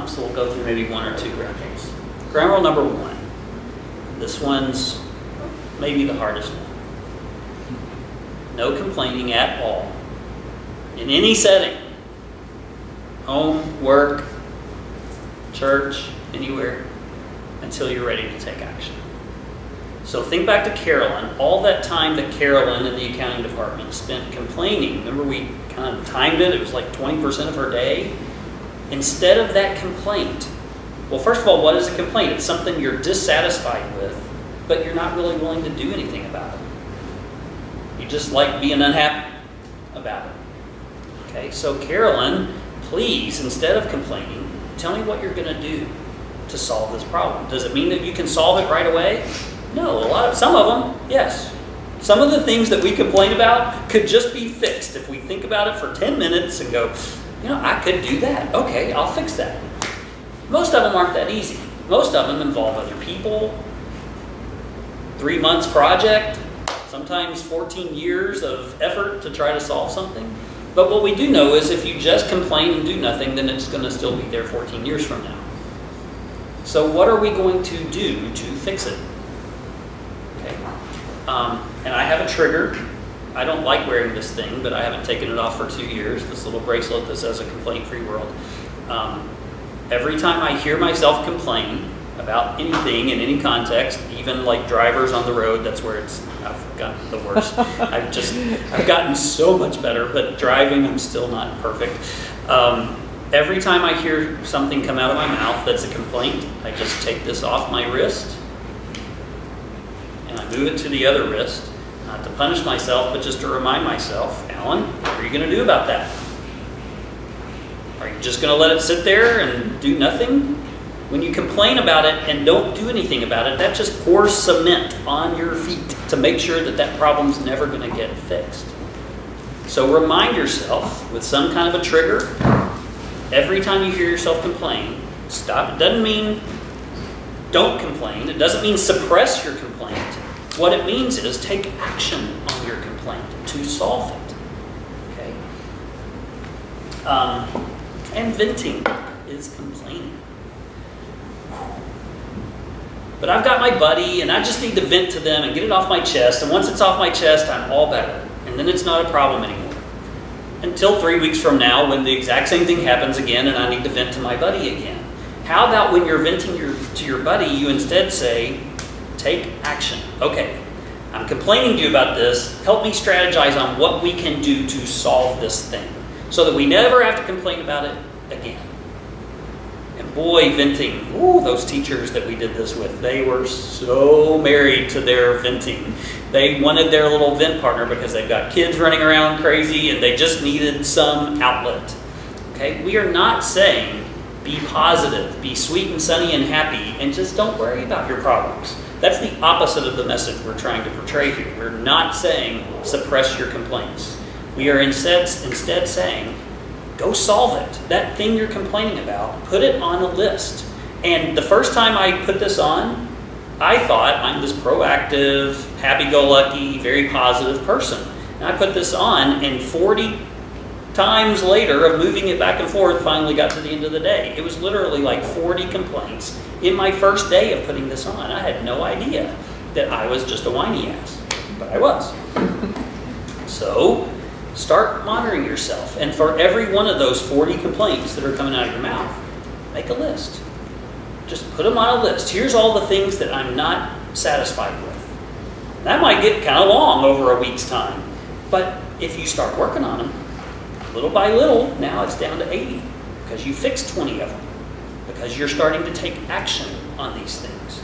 So we'll go through maybe one or two ground rules. Ground rule number one. This one's maybe the hardest one. No complaining at all. In any setting. Home, work, church, anywhere, until you're ready to take action. So think back to Carolyn. All that time that Carolyn in the accounting department spent complaining, remember we kind of timed it, it was like 20% of her day. Instead of that complaint, well, first of all, what is a complaint? It's something you're dissatisfied with, but you're not really willing to do anything about it. You just like being unhappy about it. Okay, so Carolyn, please, instead of complaining, tell me what you're going to do to solve this problem. Does it mean that you can solve it right away? No, some of them, yes. Some of the things that we complain about could just be fixed if we think about it for 10 minutes and go, you know, I could do that. Okay, I'll fix that. Most of them aren't that easy. Most of them involve other people, 3 months project, sometimes 14 years of effort to try to solve something. But what we do know is if you just complain and do nothing, then it's going to still be there 14 years from now. So what are we going to do to fix it? Okay. And I have a trigger. I don't like wearing this thing, but I haven't taken it off for 2 years, this little bracelet that says a complaint-free world. Every time I hear myself complain about anything in any context, even like drivers on the road, that's where I've gotten the worst. I've gotten so much better, but driving, I'm still not perfect. Every time I hear something come out of my mouth that's a complaint, I just take this off my wrist and I move it to the other wrist. Not to punish myself, but just to remind myself, Alan, what are you going to do about that? Are you just going to let it sit there and do nothing? When you complain about it and don't do anything about it, that just pours cement on your feet to make sure that that problem's never going to get fixed. So remind yourself with some kind of a trigger, every time you hear yourself complain, stop. It doesn't mean don't complain. It doesn't mean suppress your complaint. What it means is take action on your complaint to solve it. Okay? And venting is complaining. But I've got my buddy and I just need to vent to them and get it off my chest. And once it's off my chest, I'm all better. And then it's not a problem anymore. Until 3 weeks from now when the exact same thing happens again and I need to vent to my buddy again. How about when you're venting to your buddy, you instead say, take action. Okay, I'm complaining to you about this. Help me strategize on what we can do to solve this thing so that we never have to complain about it again. And boy, venting, ooh, those teachers that we did this with, they were so married to their venting. They wanted their little vent partner because they've got kids running around crazy and they just needed some outlet. Okay, we are not saying be positive, be sweet and sunny and happy, and just don't worry about your problems. That's the opposite of the message we're trying to portray here. We're not saying suppress your complaints. We are instead saying go solve it. That thing you're complaining about, put it on a list. And the first time I put this on, I thought I'm this proactive, happy-go-lucky, very positive person. And I put this on, and 40 times later of moving it back and forth, finally got to the end of the day. It was literally like 40 complaints in my first day of putting this on. I had no idea that I was just a whiny ass, but I was. So start monitoring yourself. And for every one of those 40 complaints that are coming out of your mouth, make a list. Just put them on a list. Here's all the things that I'm not satisfied with. That might get kind of long over a week's time. But if you start working on them, little by little, now it's down to 80 because you fixed 20 of them. Because you're starting to take action on these things.